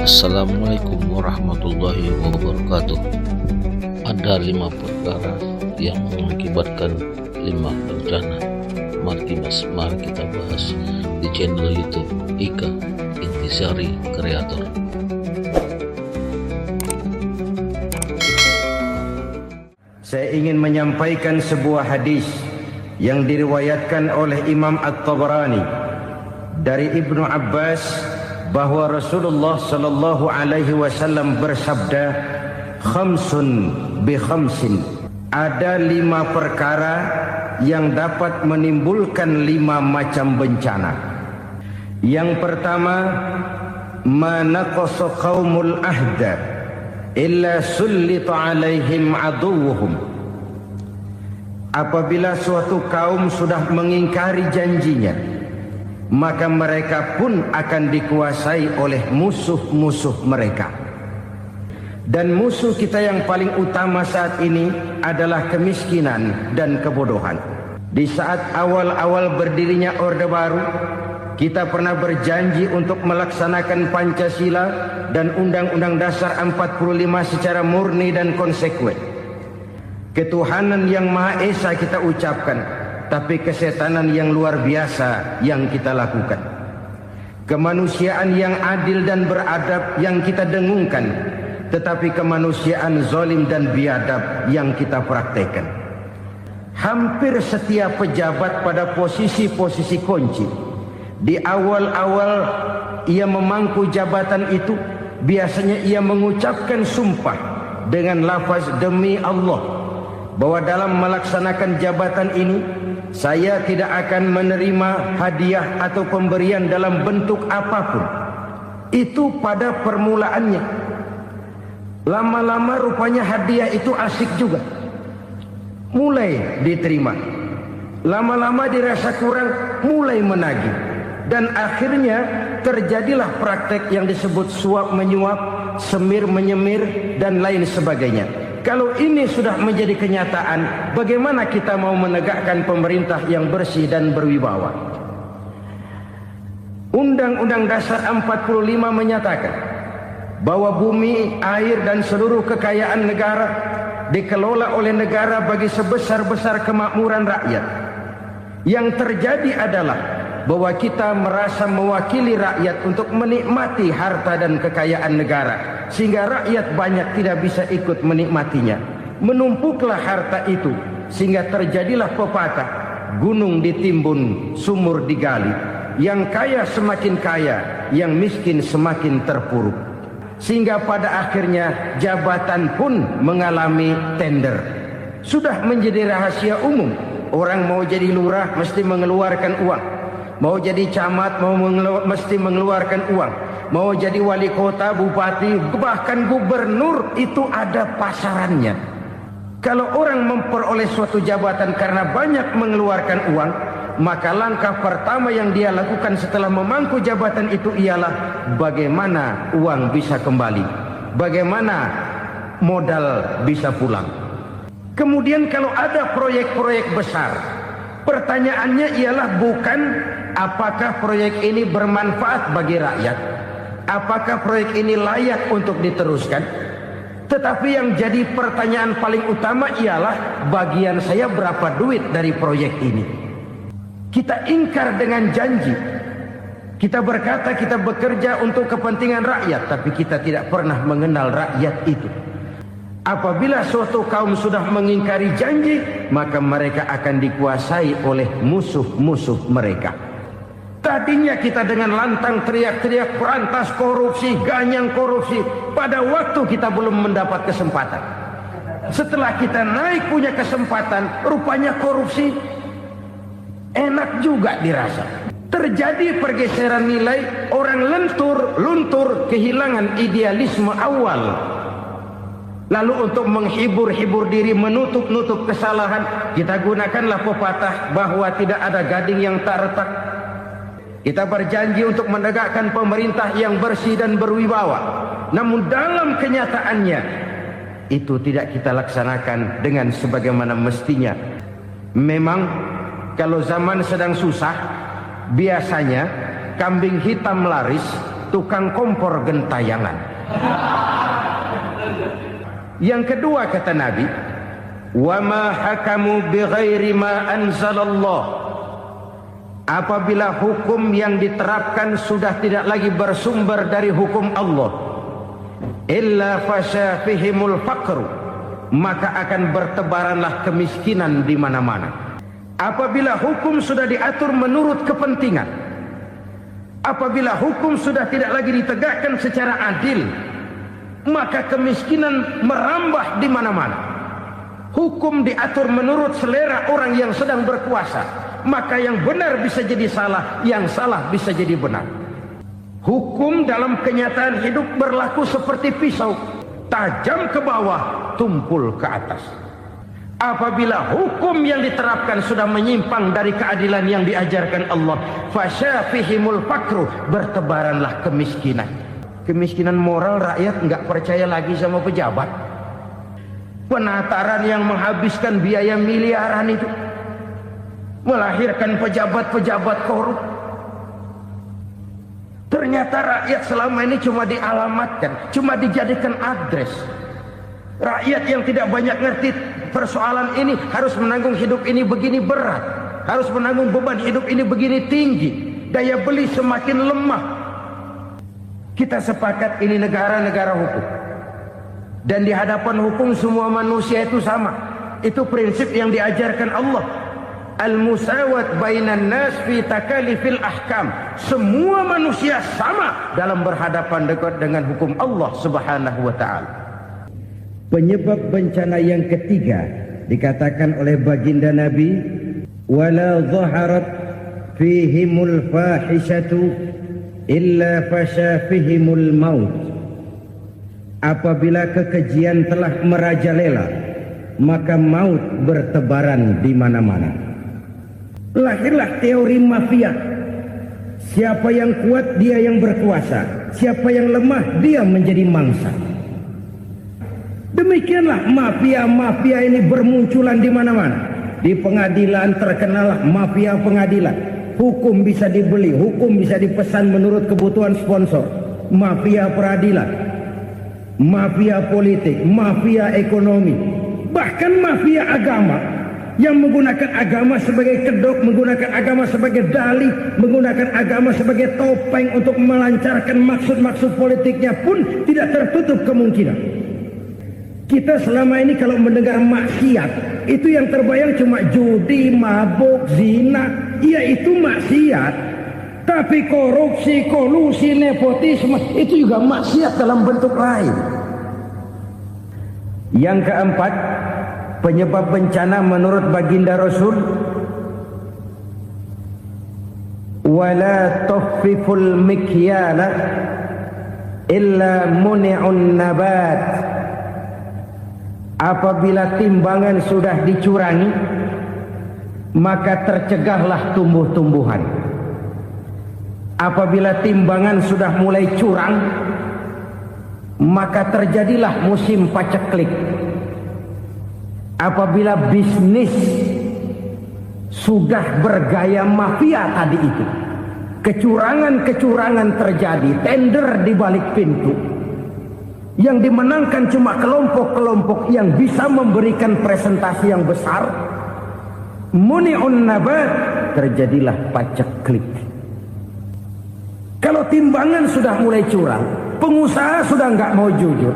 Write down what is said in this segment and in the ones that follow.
Assalamualaikum warahmatullahi wabarakatuh. Ada 5 perkara yang mengakibatkan 5 bencana. Mari kita bahas di channel YouTube Ika Intisari Kreator. Saya ingin menyampaikan sebuah hadis yang diriwayatkan oleh Imam At-Tabarani dari Ibnu Abbas bahwa Rasulullah sallallahu alaihi wasallam bersabda, khamsun bi khamsin, ada 5 perkara yang dapat menimbulkan 5 macam bencana. Yang pertama, manaqasa qaumul ahda illa sullita alaihim aduwwuhum. Apabila suatu kaum sudah mengingkari janjinya, maka mereka pun akan dikuasai oleh musuh-musuh mereka. Dan musuh kita yang paling utama saat ini adalah kemiskinan dan kebodohan. Di saat awal-awal berdirinya Orde Baru, kita pernah berjanji untuk melaksanakan Pancasila dan Undang-Undang Dasar 45 secara murni dan konsekuen. Ketuhanan yang Maha Esa kita ucapkan, tapi kesetanan yang luar biasa yang kita lakukan. Kemanusiaan yang adil dan beradab yang kita dengungkan, tetapi kemanusiaan zalim dan biadab yang kita praktekkan. Hampir setiap pejabat pada posisi-posisi kunci, di awal-awal ia memangku jabatan itu, biasanya ia mengucapkan sumpah dengan lafaz demi Allah, bahwa dalam melaksanakan jabatan ini saya tidak akan menerima hadiah atau pemberian dalam bentuk apapun. Itu pada permulaannya. Lama-lama rupanya hadiah itu asik juga, mulai diterima. Lama-lama dirasa kurang, mulai menagih. Dan akhirnya terjadilah praktek yang disebut suap menyuap, semir menyemir, dan lain sebagainya. Kalau ini sudah menjadi kenyataan, bagaimana kita mau menegakkan pemerintah yang bersih dan berwibawa? Undang-Undang Dasar 45 menyatakan bahwa bumi, air, dan seluruh kekayaan negara dikelola oleh negara bagi sebesar-besar kemakmuran rakyat. Yang terjadi adalah bahwa kita merasa mewakili rakyat untuk menikmati harta dan kekayaan negara, sehingga rakyat banyak tidak bisa ikut menikmatinya. Menumpuklah harta itu sehingga terjadilah pepatah, gunung ditimbun, sumur digali. Yang kaya semakin kaya, yang miskin semakin terpuruk. Sehingga pada akhirnya jabatan pun mengalami tender. Sudah menjadi rahasia umum, orang mau jadi lurah mesti mengeluarkan uang, mau jadi camat mesti mengeluarkan uang, mau jadi wali kota, bupati, bahkan gubernur, itu ada pasarannya. Kalau orang memperoleh suatu jabatan karena banyak mengeluarkan uang, maka langkah pertama yang dia lakukan setelah memangku jabatan itu ialah bagaimana uang bisa kembali, bagaimana modal bisa pulang. Kemudian kalau ada proyek-proyek besar, pertanyaannya ialah bukan apakah proyek ini bermanfaat bagi rakyat, apakah proyek ini layak untuk diteruskan, tetapi yang jadi pertanyaan paling utama ialah bagian saya berapa duit dari proyek ini. Kita ingkar dengan janji. Kita berkata kita bekerja untuk kepentingan rakyat, tapi kita tidak pernah mengenal rakyat itu. Apabila suatu kaum sudah mengingkari janji, maka mereka akan dikuasai oleh musuh-musuh mereka. Tadinya kita dengan lantang teriak-teriak berantas korupsi, ganyang korupsi. Pada waktu kita belum mendapat kesempatan. Setelah kita naik punya kesempatan, rupanya korupsi enak juga dirasa. Terjadi pergeseran nilai, orang luntur, kehilangan idealisme awal. Lalu untuk menghibur diri, menutup kesalahan, kita gunakanlah pepatah bahwa tidak ada gading yang tak retak. Kita berjanji untuk menegakkan pemerintah yang bersih dan berwibawa. Namun dalam kenyataannya, itu tidak kita laksanakan dengan sebagaimana mestinya. Memang kalau zaman sedang susah, biasanya kambing hitam laris, tukang kompor gentayangan. Yang kedua kata Nabi, wa ma hakamu bighairi ma anzalallah. Apabila hukum yang diterapkan sudah tidak lagi bersumber dari hukum Allah, illa fasha fihimul faqru, maka akan bertebaranlah kemiskinan di mana-mana. Apabila hukum sudah diatur menurut kepentingan, apabila hukum sudah tidak lagi ditegakkan secara adil, maka kemiskinan merambah di mana-mana. Hukum diatur menurut selera orang yang sedang berkuasa, maka yang benar bisa jadi salah, yang salah bisa jadi benar. Hukum dalam kenyataan hidup berlaku seperti pisau, tajam ke bawah, tumpul ke atas. Apabila hukum yang diterapkan sudah menyimpang dari keadilan yang diajarkan Allah, fasyafihimul fakru, bertebaranlah kemiskinan. Kemiskinan moral, rakyat nggak percaya lagi sama pejabat. Penataran yang menghabiskan biaya miliaran itu melahirkan pejabat-pejabat korup. Ternyata rakyat selama ini cuma dialamatkan, cuma dijadikan adres. Rakyat yang tidak banyak ngerti persoalan ini harus menanggung hidup ini begini berat, harus menanggung beban hidup ini begini tinggi, daya beli semakin lemah. Kita sepakat ini negara-negara hukum, dan di hadapan hukum semua manusia itu sama. Itu prinsip yang diajarkan Allah. Al-musawat bainan nas fi takalifil ahkam. Semua manusia sama dalam berhadapan dekat dengan hukum Allah Subhanahu wa taala. Penyebab bencana yang ketiga dikatakan oleh baginda Nabi, wala dhaharat fihimul fahishatu illa fasha fihimul maut. Apabila kekejian telah merajalela, maka maut bertebaran di mana-mana. Lahirlah teori mafia. Siapa yang kuat dia yang berkuasa, siapa yang lemah dia menjadi mangsa. Demikianlah mafia-mafia ini bermunculan di mana-mana. Di pengadilan terkenallah mafia pengadilan. Hukum bisa dibeli, hukum bisa dipesan menurut kebutuhan sponsor. Mafia peradilan, mafia politik, mafia ekonomi, bahkan mafia agama yang menggunakan agama sebagai kedok, menggunakan agama sebagai dalih, menggunakan agama sebagai topeng untuk melancarkan maksud-maksud politiknya pun tidak tertutup kemungkinan. Kita selama ini kalau mendengar maksiat, itu yang terbayang cuma judi, mabuk, zina. Iya itu maksiat. Tapi korupsi, kolusi, nepotisme itu juga maksiat dalam bentuk lain. Yang keempat, penyebab bencana menurut baginda Rasul, wala tukhfiful mikyala illa muni'un nabat. Apabila timbangan sudah dicurangi, maka tercegahlah tumbuh-tumbuhan. Apabila timbangan sudah mulai curang, maka terjadilah musim paceklik. Apabila bisnis sudah bergaya mafia tadi itu, kecurangan-kecurangan terjadi, tender di balik pintu, yang dimenangkan cuma kelompok-kelompok yang bisa memberikan presentasi yang besar, muni'un nabat, terjadilah paceklik. Kalau timbangan sudah mulai curang, pengusaha sudah nggak mau jujur,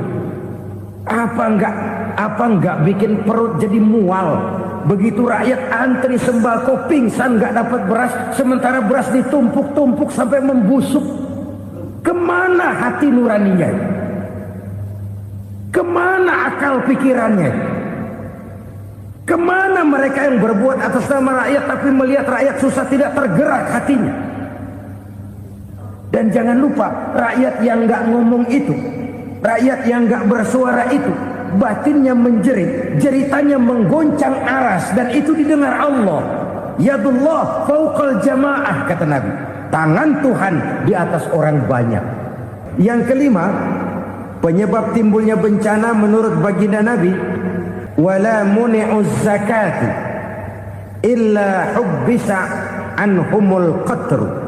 apa nggak bikin perut jadi mual. Begitu rakyat antri sembako pingsan nggak dapat beras, sementara beras ditumpuk-tumpuk sampai membusuk. Kemana hati nuraninya? Kemana akal pikirannya? Kemana mereka yang berbuat atas nama rakyat tapi melihat rakyat susah tidak tergerak hatinya? Dan jangan lupa, rakyat yang nggak ngomong itu, rakyat yang nggak bersuara itu, batinnya menjerit, jeritannya menggoncang aras, dan itu didengar Allah. Yadullah fauqal jamaah, kata Nabi. Tangan Tuhan di atas orang banyak. Yang kelima, penyebab timbulnya bencana menurut baginda Nabi, wala muni'uz zakati illa hubbisa anhumul qatru.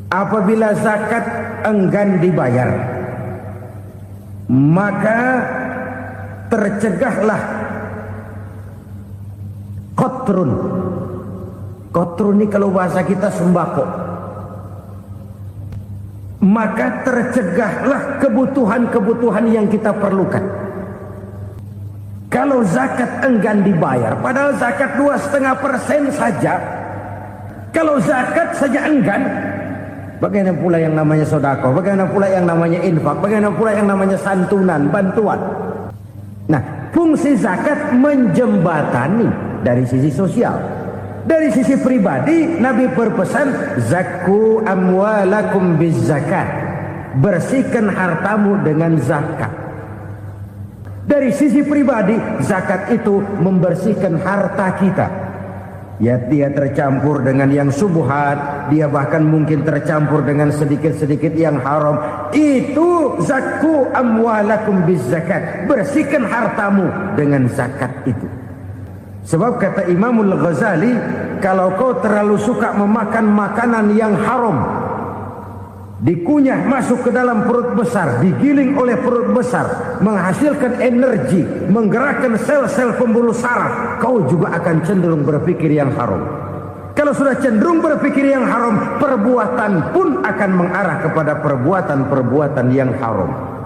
apabila zakat enggan dibayar, maka tercegahlah qatrun. Qatrun ini kalau bahasa kita sembako. Maka tercegahlah kebutuhan-kebutuhan yang kita perlukan. Kalau zakat enggan dibayar, padahal zakat 2,5% saja. Kalau zakat saja enggan, bagaimana pula yang namanya sedekah, bagaimana pula yang namanya infak, bagaimana pula yang namanya santunan, bantuan. Nah, fungsi zakat menjembatani dari sisi sosial. Dari sisi pribadi, Nabi berpesan, zakku amwalakum bizzakat. Bersihkan hartamu dengan zakat. Dari sisi pribadi, zakat itu membersihkan harta kita. Ya, dia tercampur dengan yang syubhat, dia bahkan mungkin tercampur dengan sedikit-sedikit yang haram. Itu zakku amwalakum bizzakat. Bersihkan hartamu dengan zakat itu. Sebab kata Imamul Ghazali, kalau kau terlalu suka memakan makanan yang haram, dikunyah masuk ke dalam perut besar, digiling oleh perut besar, menghasilkan energi, menggerakkan sel-sel pembuluh saraf, kau juga akan cenderung berpikir yang haram. Kalau sudah cenderung berpikir yang haram, perbuatan pun akan mengarah kepada perbuatan-perbuatan yang haram.